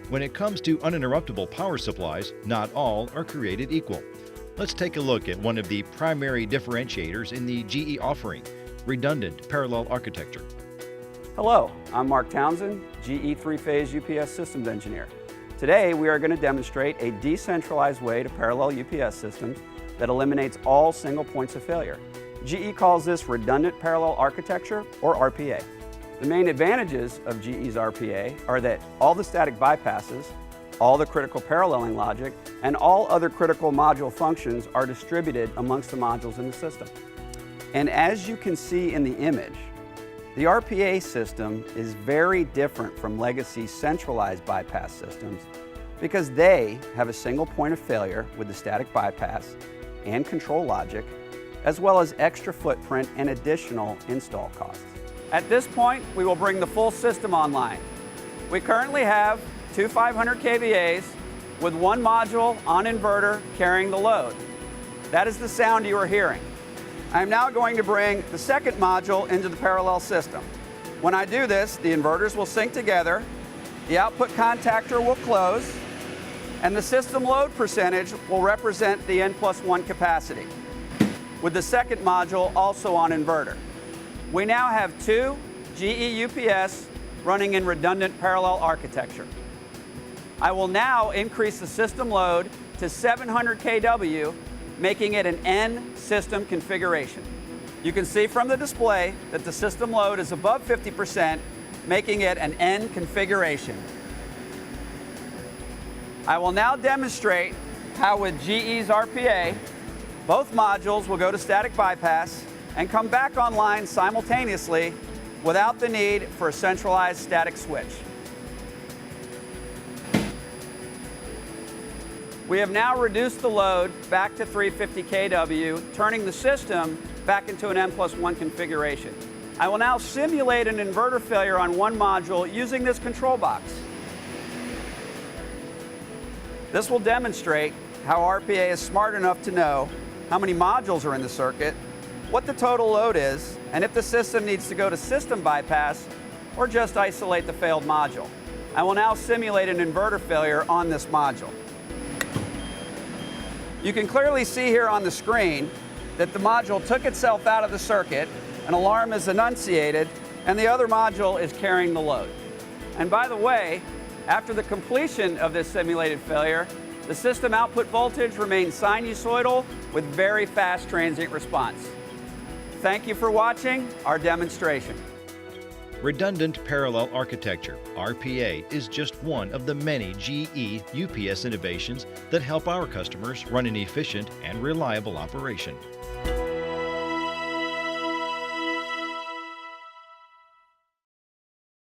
When it comes to uninterruptible power supplies, not all are created equal. Let's take a look at one of the primary differentiators in the GE offering, redundant parallel architecture. Hello, I'm Mark Townsend, GE three-phase UPS systems engineer. Today we are going to demonstrate a decentralized way to parallel UPS systems that eliminates all single points of failure. GE calls this redundant parallel architecture, or RPA. The main advantages of GE's RPA are that all the static bypasses, all the critical paralleling logic, and all other critical module functions are distributed amongst the modules in the system. And as you can see in the image, the RPA system is very different from legacy centralized bypass systems because they have a single point of failure with the static bypass and control logic, as well as extra footprint and additional install costs. At this point, we will bring the full system online. We currently have two 500 kVAs with one module on inverter carrying the load. That is the sound you are hearing. I am now going to bring the second module into the parallel system. When I do this, the inverters will sync together, the output contactor will close, and the system load percentage will represent the N+1 capacity, with the second module also on inverter. We now have two GE UPS running in redundant parallel architecture. I will now increase the system load to 700 kW, making it an N system configuration. You can see from the display that the system load is above 50%, making it an N configuration. I will now demonstrate how with GE's RPA, both modules will go to static bypass and come back online simultaneously without the need for a centralized static switch. We have now reduced the load back to 350 kW, turning the system back into an N+1 configuration. I will now simulate an inverter failure on one module using this control box. This will demonstrate how RPA is smart enough to know how many modules are in the circuit, what the total load is, and if the system needs to go to system bypass or just isolate the failed module. I will now simulate an inverter failure on this module. You can clearly see here on the screen that the module took itself out of the circuit, an alarm is enunciated, and the other module is carrying the load. And by the way, after the completion of this simulated failure, the system output voltage remains sinusoidal with very fast transient response. Thank you for watching our demonstration. Redundant parallel architecture, RPA, is just one of the many GE UPS innovations that help our customers run an efficient and reliable operation.